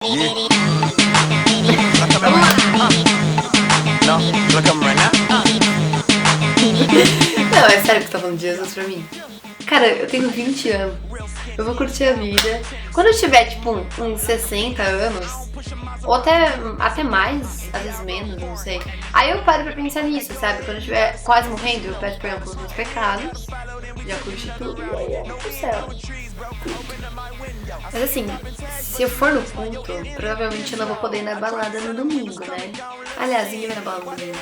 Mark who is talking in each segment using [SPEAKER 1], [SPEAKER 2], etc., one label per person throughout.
[SPEAKER 1] Não, é sério que tá falando de Jesus pra mim? Cara, eu tenho 20 anos. Eu vou curtir a vida. Quando eu tiver, tipo, uns 60 anos, ou até mais, às vezes menos, não sei. Aí eu paro pra pensar nisso, sabe? Quando eu estiver quase morrendo, eu peço perdão pelos meus pecados. Já curti tudo, e aí eu vou pro céu. Mas assim, se eu for no culto, provavelmente eu não vou poder ir na balada no domingo, né? Aliás, ninguém vai na balada no domingo.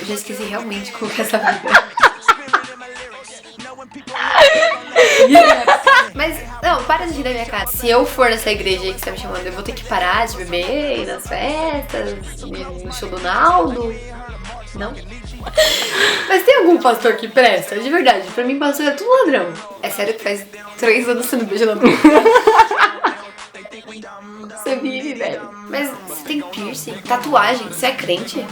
[SPEAKER 1] Eu já esqueci realmente como que é essa vida. Mas, não, para de rir da minha cara. Se eu for nessa igreja aí que você tá me chamando, eu vou ter que parar de beber, ir nas festas, ir no show do Naldo? Não? Mas tem algum pastor que presta? De verdade, pra mim pastor é tudo ladrão. É sério que faz 3 anos que você não beija na boca. Você vive, velho. Mas você tem piercing, tatuagem, você é crente?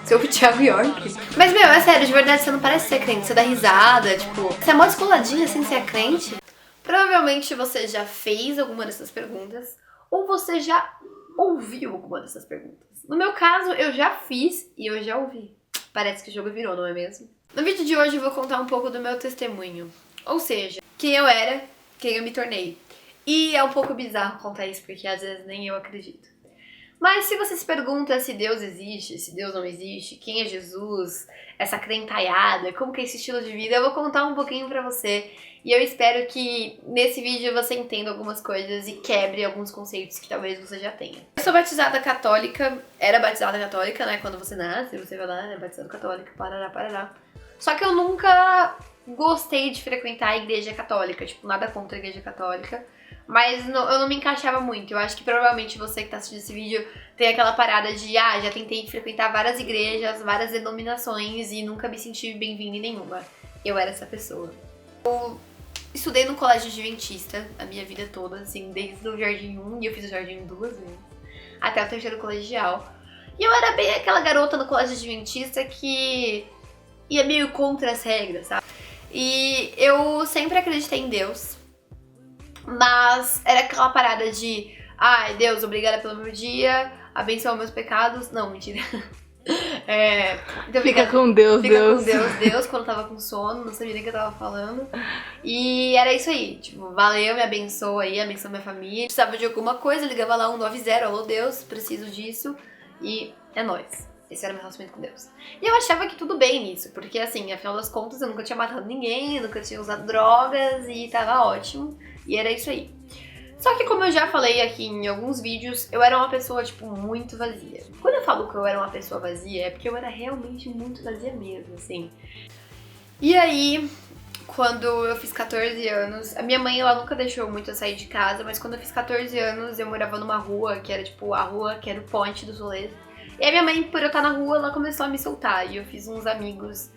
[SPEAKER 1] Você ouve Thiago York? Mas, meu, é sério, de verdade, você não parece ser crente. Você dá risada, tipo... Você é mó descoladinha, assim, você é crente? Provavelmente você já fez alguma dessas perguntas, ou você já ouviu alguma dessas perguntas. No meu caso, eu já fiz e eu já ouvi. Parece que o jogo virou, não é mesmo? No vídeo de hoje eu vou contar um pouco do meu testemunho. Ou seja, quem eu era, quem eu me tornei. E é um pouco bizarro contar isso, porque às vezes nem eu acredito. Mas se você se pergunta se Deus existe, se Deus não existe, quem é Jesus, essa crentalhada, como que é esse estilo de vida, eu vou contar um pouquinho pra você. E eu espero que nesse vídeo você entenda algumas coisas e quebre alguns conceitos que talvez você já tenha. Eu sou batizada católica, era batizada católica, né, quando você nasce, você vai lá, é batizado católica, parará, parará. Só que eu nunca gostei de frequentar a igreja católica, tipo, nada contra a igreja católica. Mas eu não me encaixava muito. Eu acho que provavelmente você que tá assistindo esse vídeo tem aquela parada de já tentei frequentar várias igrejas, várias denominações e nunca me senti bem-vinda em nenhuma. Eu era essa pessoa. Eu estudei no colégio adventista a minha vida toda, assim, desde o Jardim 1, e eu fiz o Jardim 2 vezes, até o terceiro colegial. E eu era bem aquela garota no colégio adventista que ia meio contra as regras, sabe? E eu sempre acreditei em Deus. Mas era aquela parada de ai, Deus, obrigada pelo meu dia, abençoa meus pecados. Não, mentira. Então,
[SPEAKER 2] Fica com Deus,
[SPEAKER 1] fica
[SPEAKER 2] Deus.
[SPEAKER 1] com Deus, quando eu tava com sono, não sabia nem o que eu tava falando. E era isso aí, tipo, valeu, me abençoa aí, abençoa minha família. Precisava de alguma coisa, ligava lá 190, alô Deus, preciso disso. E é nóis. Esse era meu relacionamento com Deus. E eu achava que tudo bem nisso, porque assim, afinal das contas, eu nunca tinha matado ninguém, nunca tinha usado drogas e tava ótimo. E era isso aí. Só que como eu já falei aqui em alguns vídeos, eu era uma pessoa, tipo, muito vazia. Quando eu falo que eu era uma pessoa vazia, é porque eu era realmente muito vazia mesmo, assim. E aí, quando eu fiz 14 anos, a minha mãe, ela nunca deixou muito eu sair de casa, mas quando eu fiz 14 anos, eu morava numa rua, que era, tipo, a rua que era o ponte dos rolês. E a minha mãe, por eu estar na rua, ela começou a me soltar. E eu fiz uns amigos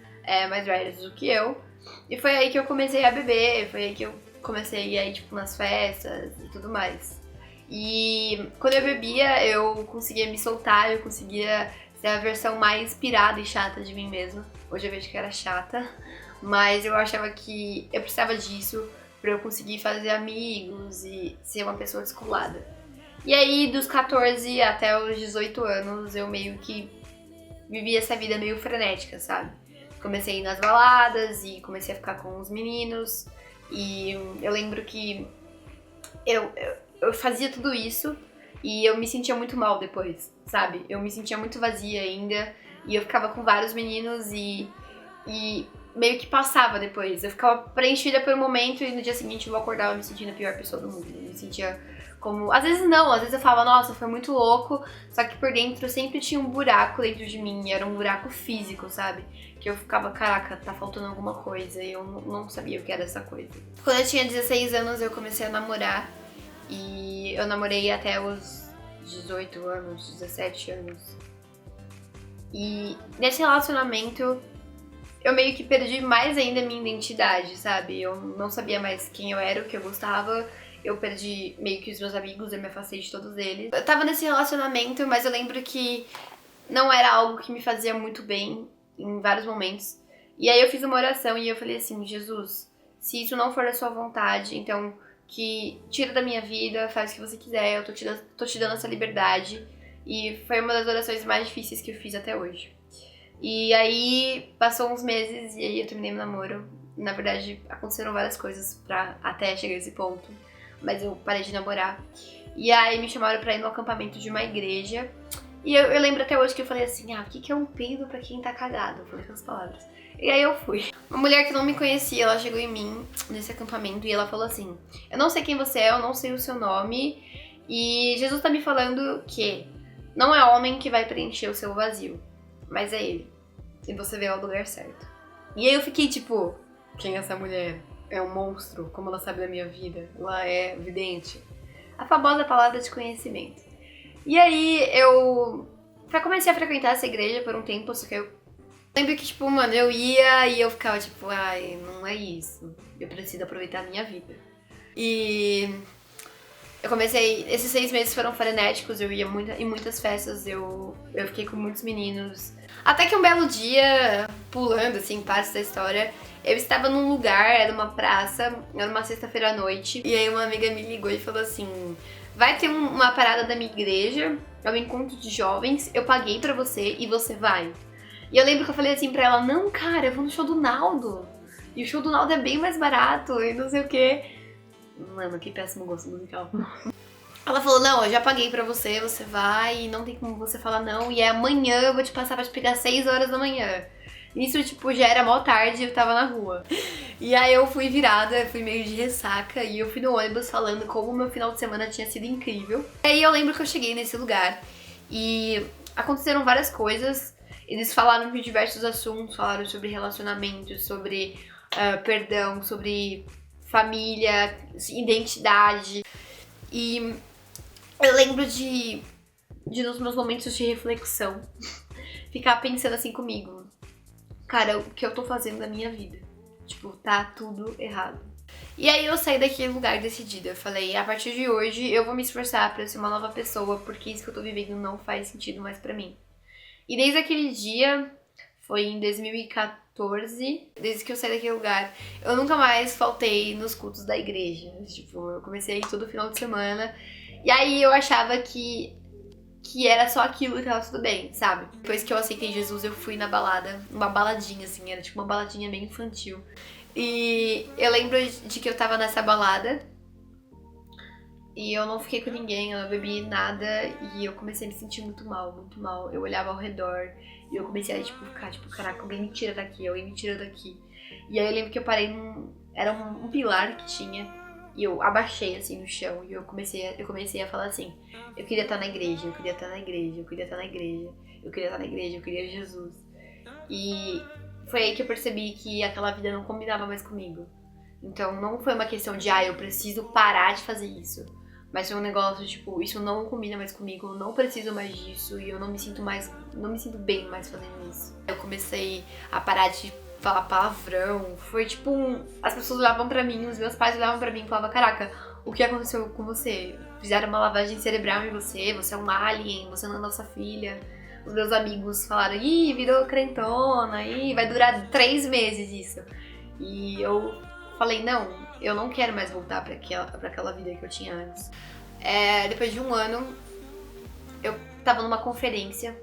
[SPEAKER 1] mais velhos do que eu. E foi aí que eu comecei a beber, foi aí que eu comecei a ir, tipo, nas festas e tudo mais. E quando eu bebia, eu conseguia me soltar, eu conseguia ser a versão mais pirada e chata de mim mesma. Hoje eu vejo que era chata, mas eu achava que eu precisava disso pra eu conseguir fazer amigos e ser uma pessoa descolada. E aí, dos 14 até os 18 anos, eu meio que vivi essa vida meio frenética, sabe? Comecei a ir nas baladas e comecei a ficar com os meninos. E eu lembro que eu fazia tudo isso e eu me sentia muito mal depois, sabe? Eu me sentia muito vazia ainda e eu ficava com vários meninos e meio que passava depois. Eu ficava preenchida por um momento e no dia seguinte eu acordava me sentindo a pior pessoa do mundo. Eu me sentia como... Às vezes não, às vezes eu falava, nossa, foi muito louco, só que por dentro sempre tinha um buraco dentro de mim, era um buraco físico, sabe? Que eu ficava, caraca, tá faltando alguma coisa e eu não sabia o que era essa coisa. Quando eu tinha 16 anos eu comecei a namorar e eu namorei até os 18 anos, 17 anos. E nesse relacionamento eu meio que perdi mais ainda a minha identidade, sabe? Eu não sabia mais quem eu era, o que eu gostava. Eu perdi meio que os meus amigos, eu me afastei de todos eles. Eu tava nesse relacionamento, mas eu lembro que não era algo que me fazia muito bem em vários momentos. E aí eu fiz uma oração e eu falei assim, Jesus, se isso não for a sua vontade, então que tira da minha vida, faz o que você quiser, eu tô te dando essa liberdade. E foi uma das orações mais difíceis que eu fiz até hoje. E aí, passou uns meses e aí eu terminei meu namoro. Na verdade, aconteceram várias coisas pra até chegar a esse ponto, mas eu parei de namorar. E aí me chamaram pra ir no acampamento de uma igreja. E eu lembro até hoje que eu falei assim, o que é um peido pra quem tá cagado? Eu falei essas palavras. E aí eu fui. Uma mulher que não me conhecia, ela chegou em mim nesse acampamento e ela falou assim, eu não sei quem você é, eu não sei o seu nome, e Jesus tá me falando que não é homem que vai preencher o seu vazio, mas é ele. E você veio ao lugar certo. E aí eu fiquei tipo, quem é essa mulher? É um monstro? Como ela sabe da minha vida? Ela é vidente? A famosa palavra de conhecimento. E aí eu comecei a frequentar essa igreja por um tempo, só que eu lembro que, tipo, mano, eu ia e eu ficava tipo, ai, não é isso. Eu preciso aproveitar a minha vida. E eu comecei, esses 6 meses foram frenéticos, eu ia em muitas festas, eu fiquei com muitos meninos. Até que um belo dia, pulando, assim, parte da história, eu estava num lugar, era uma praça, era uma sexta-feira à noite, e aí uma amiga me ligou e falou assim, vai ter uma parada da minha igreja, é um encontro de jovens, eu paguei pra você e você vai. E eu lembro que eu falei assim pra ela, não, cara, eu vou no show do Naldo, e o show do Naldo é bem mais barato, e não sei o quê. Mano, que péssimo gosto musical. Ela falou, não, eu já paguei pra você, você vai, e não tem como você falar não, e é amanhã, eu vou te passar pra te pegar 6 horas da manhã. Isso, tipo, já era mó tarde e eu tava na rua. E aí eu fui virada, fui meio de ressaca, e eu fui no ônibus falando como o meu final de semana tinha sido incrível. E aí eu lembro que eu cheguei nesse lugar, e aconteceram várias coisas, eles falaram de diversos assuntos, falaram sobre relacionamentos, sobre perdão, sobre família, identidade. E eu lembro de nos meus momentos de reflexão, ficar pensando assim comigo, cara, o que eu tô fazendo da minha vida? Tipo, tá tudo errado. E aí eu saí daquele lugar decidida. Eu falei, a partir de hoje eu vou me esforçar pra ser uma nova pessoa, porque isso que eu tô vivendo não faz sentido mais pra mim. E desde aquele dia, foi em 2014, desde que eu saí daquele lugar, eu nunca mais faltei nos cultos da igreja. Tipo, eu comecei a ir todo final de semana. E aí eu achava que era só aquilo e tava tudo bem, sabe? Depois que eu aceitei Jesus, eu fui na balada, uma baladinha, assim, era tipo uma baladinha bem infantil. E eu lembro de que eu tava nessa balada e eu não fiquei com ninguém, eu não bebi nada e eu comecei a me sentir muito mal, muito mal. Eu olhava ao redor e eu comecei a ficar tipo, caraca, alguém me tira daqui, alguém me tira daqui. E aí eu lembro que eu parei era um pilar que tinha. E eu abaixei assim no chão e eu comecei a falar assim, eu queria estar na igreja, eu queria estar na igreja, eu queria estar na igreja, eu queria estar na igreja, eu queria Jesus. E foi aí que eu percebi que aquela vida não combinava mais comigo. Então não foi uma questão de, eu preciso parar de fazer isso. Mas foi um negócio, tipo, isso não combina mais comigo, eu não preciso mais disso e eu não me sinto bem mais fazendo isso. Eu comecei a parar de falar palavrão, foi tipo, as pessoas olhavam pra mim, os meus pais olhavam pra mim e falavam, caraca, o que aconteceu com você? Fizeram uma lavagem cerebral em você é um alien, você não é nossa filha. Os meus amigos falaram, ih, virou crentona, ih, vai durar 3 meses isso. E eu falei, não, eu não quero mais voltar pra aquela vida que eu tinha antes. Depois de um ano, eu tava numa conferência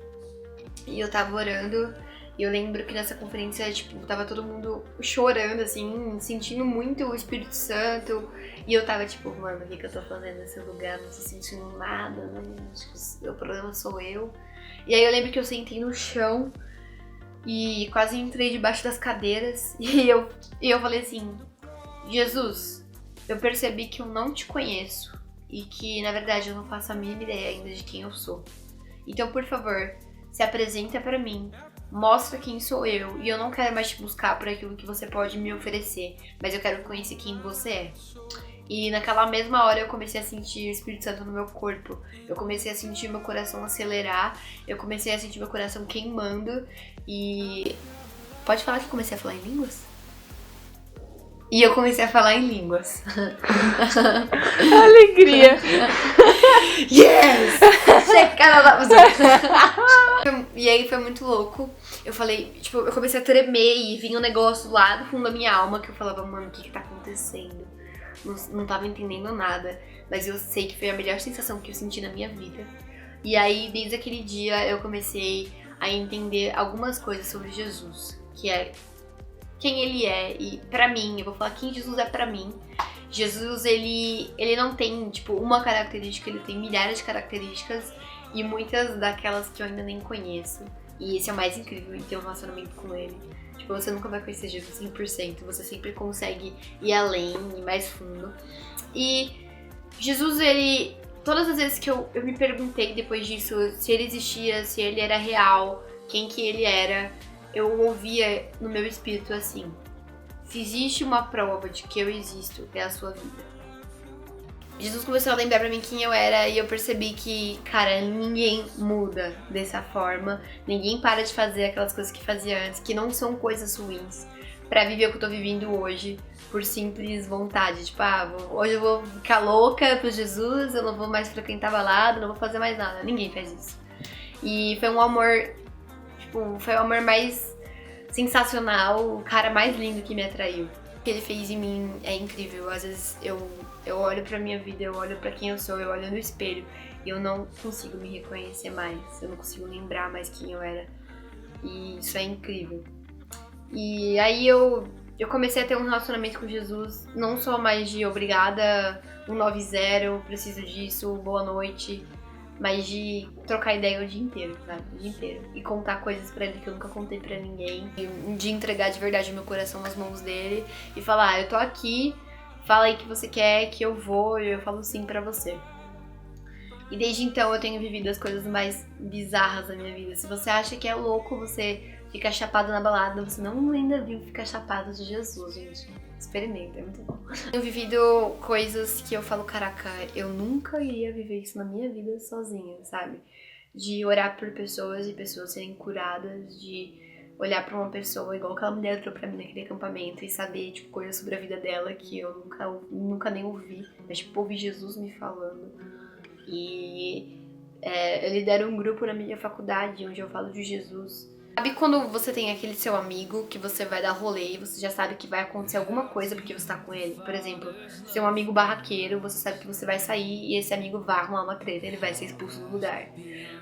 [SPEAKER 1] e eu tava orando. E eu lembro que nessa conferência, tipo, tava todo mundo chorando, assim, sentindo muito o Espírito Santo. E eu tava tipo, mano, o que eu tô fazendo nesse lugar? Não tô sentindo nada, né? Acho que o problema sou eu. E aí eu lembro que eu sentei no chão e quase entrei debaixo das cadeiras. E eu falei assim, Jesus, eu percebi que eu não te conheço. E que, na verdade, eu não faço a mínima ideia ainda de quem eu sou. Então, por favor, se apresenta pra mim. Mostra quem sou eu, e eu não quero mais te buscar por aquilo que você pode me oferecer, mas eu quero conhecer quem você é. E naquela mesma hora eu comecei a sentir o Espírito Santo no meu corpo, eu comecei a sentir meu coração acelerar, eu comecei a sentir meu coração queimando, e... Pode falar que eu comecei a falar em línguas? E eu comecei a falar em línguas.
[SPEAKER 2] Alegria!
[SPEAKER 1] Yes! E aí foi muito louco. Eu falei, tipo, eu comecei a tremer e vinha um negócio lá do fundo da minha alma que eu falava, mano, o que tá acontecendo? não tava entendendo nada, mas eu sei que foi a melhor sensação que eu senti na minha vida. E aí, desde aquele dia, eu comecei a entender algumas coisas sobre Jesus, que é quem ele é, e pra mim, eu vou falar quem Jesus é pra mim. Jesus, ele não tem, tipo, uma característica, ele tem milhares de características e muitas daquelas que eu ainda nem conheço. E esse é o mais incrível, em ter um relacionamento com ele. Tipo, você nunca vai conhecer Jesus 100%, você sempre consegue ir além, ir mais fundo. E Jesus, ele... Todas as vezes que eu me perguntei depois disso se ele existia, se ele era real, quem que ele era, eu ouvia no meu espírito assim: se existe uma prova de que eu existo, é a sua vida. Jesus começou a lembrar pra mim quem eu era e eu percebi que, cara, ninguém muda dessa forma. Ninguém para de fazer aquelas coisas que fazia antes, que não são coisas ruins, pra viver o que eu tô vivendo hoje, por simples vontade. Tipo, hoje eu vou ficar louca pro Jesus, eu não vou mais frequentar balada, não vou fazer mais nada. Ninguém faz isso. E foi um amor, tipo, foi o amor mais sensacional, o cara mais lindo que me atraiu. O que ele fez em mim é incrível. Às vezes eu olho pra minha vida, eu olho pra quem eu sou, eu olho no espelho e eu não consigo me reconhecer mais, eu não consigo lembrar mais quem eu era. E isso é incrível. E aí eu comecei a ter um relacionamento com Jesus, não só mais de obrigada, 190, preciso disso, boa noite, mas de trocar ideia o dia inteiro, sabe? O dia inteiro. E contar coisas pra ele que eu nunca contei pra ninguém. De entregar de verdade o meu coração nas mãos dele e falar: eu tô aqui, fala aí o que você quer, que eu vou, e eu falo sim pra você. E desde então eu tenho vivido as coisas mais bizarras da minha vida. Se você acha que é louco você ficar chapado na balada, você não ainda viu ficar chapado de Jesus, gente. Experimenta, é muito bom. Tenho vivido coisas que eu falo: caraca, eu nunca iria viver isso na minha vida sozinha, sabe? De orar por pessoas e pessoas serem curadas, de olhar pra uma pessoa igual aquela mulher entrou pra mim naquele acampamento e saber, tipo, coisas sobre a vida dela que eu nunca nem ouvi. Mas, tipo, ouvi Jesus me falando. E eu lidero um grupo na minha faculdade onde eu falo de Jesus. Sabe quando você tem aquele seu amigo que você vai dar rolê e você já sabe que vai acontecer alguma coisa porque você tá com ele? Por exemplo, seu amigo barraqueiro, você sabe que você vai sair e esse amigo vai arrumar uma treta, ele vai ser expulso do lugar.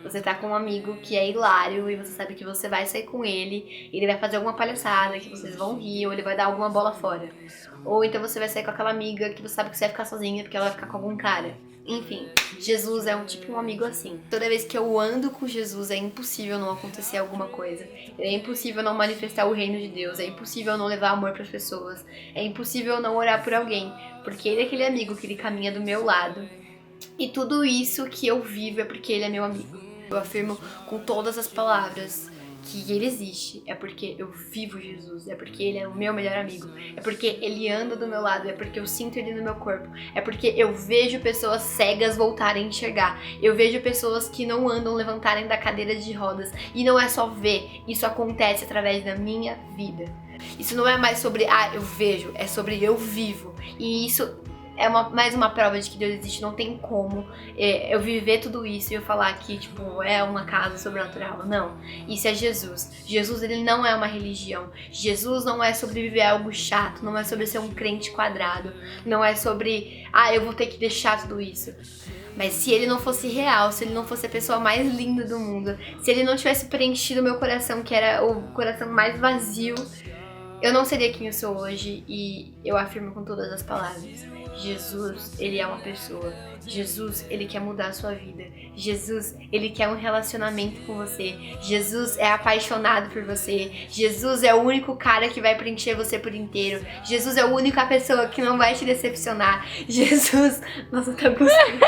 [SPEAKER 1] Você tá com um amigo que é hilário e você sabe que você vai sair com ele, ele vai fazer alguma palhaçada, que vocês vão rir, ou ele vai dar alguma bola fora. Ou então você vai sair com aquela amiga que você sabe que você vai ficar sozinha porque ela vai ficar com algum cara. Enfim, Jesus é um amigo assim. Toda vez que eu ando com Jesus é impossível não acontecer alguma coisa. É impossível não manifestar o reino de Deus. É impossível não levar amor para as pessoas. É impossível não orar por alguém, porque ele é aquele amigo que ele caminha do meu lado. E tudo isso que eu vivo é porque ele é meu amigo. Eu afirmo com todas as palavras que ele existe, é porque eu vivo Jesus, é porque ele é o meu melhor amigo, é porque ele anda do meu lado, é porque eu sinto ele no meu corpo, é porque eu vejo pessoas cegas voltarem a enxergar, eu vejo pessoas que não andam levantarem da cadeira de rodas, e não é só ver, isso acontece através da minha vida. Isso não é mais sobre, eu vejo, é sobre eu vivo, e isso é mais uma prova de que Deus existe. Não tem como eu viver tudo isso e eu falar que, tipo, é uma casa sobrenatural. Não, isso é Jesus. Jesus, ele não é uma religião. Jesus não é sobre viver algo chato, não é sobre ser um crente quadrado, não é sobre, eu vou ter que deixar tudo isso. Mas se ele não fosse real, se ele não fosse a pessoa mais linda do mundo, se ele não tivesse preenchido meu coração, que era o coração mais vazio, eu não seria quem eu sou hoje. E eu afirmo com todas as palavras: Jesus, ele é uma pessoa. Jesus, ele quer mudar a sua vida. Jesus, ele quer um relacionamento com você. Jesus é apaixonado por você. Jesus é o único cara que vai preencher você por inteiro. Jesus é a única pessoa que não vai te decepcionar. Jesus, nossa, tá gostando.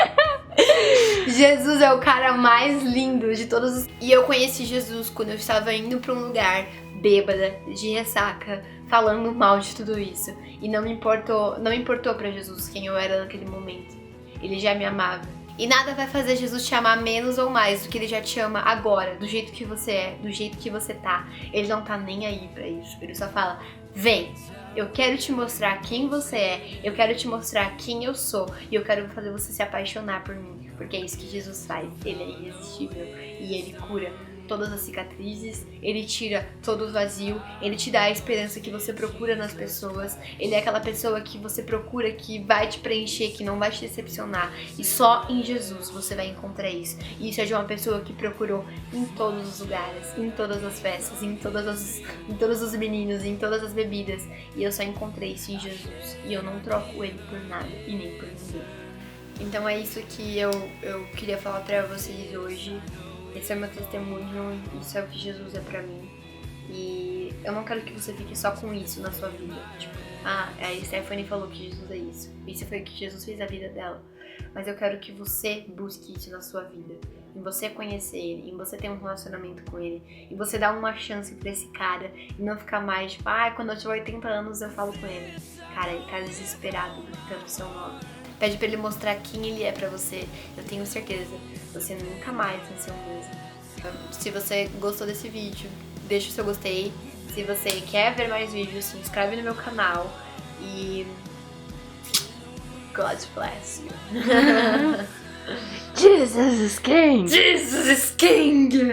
[SPEAKER 1] Jesus é o cara mais lindo de todos os... E eu conheci Jesus quando eu estava indo pra um lugar bêbada, de ressaca, falando mal de tudo isso. E não importou pra Jesus quem eu era naquele momento. Ele já me amava. E nada vai fazer Jesus te amar menos ou mais do que ele já te ama agora, do jeito que você é, do jeito que você tá. Ele não tá nem aí pra isso. Ele só fala: vem, eu quero te mostrar quem você é, eu quero te mostrar quem eu sou, e eu quero fazer você se apaixonar por mim. Porque é isso que Jesus faz. Ele é irresistível e ele cura todas as cicatrizes, Ele tira todo o vazio, Ele te dá a esperança que você procura nas pessoas, Ele é aquela pessoa que você procura, que vai te preencher, que não vai te decepcionar, e só em Jesus você vai encontrar isso. E isso é de uma pessoa que procurou em todos os lugares, em todas as festas, em todos os meninos, em todas as bebidas, e eu só encontrei isso em Jesus, e eu não troco Ele por nada e nem por ninguém. Então é isso que eu queria falar pra vocês hoje. Esse é o meu testemunho, isso é o que Jesus é pra mim. E eu não quero que você fique só com isso na sua vida. Tipo, a Stephanie falou que Jesus é isso. Isso foi o que Jesus fez na vida dela. Mas eu quero que você busque isso na sua vida. Em você conhecer Ele, em você ter um relacionamento com Ele, em você dar uma chance pra esse cara e não ficar mais tipo, quando eu tiver 80 anos eu falo com ele. Cara, ele tá desesperado gritando o seu nome. Pede pra ele mostrar quem ele é pra você. Eu tenho certeza, você nunca mais vai ser o mesmo. Então, se você gostou desse vídeo, deixa o seu gostei. Se você quer ver mais vídeos, se inscreve no meu canal. E... God bless you.
[SPEAKER 2] Jesus is King!
[SPEAKER 1] Jesus is King!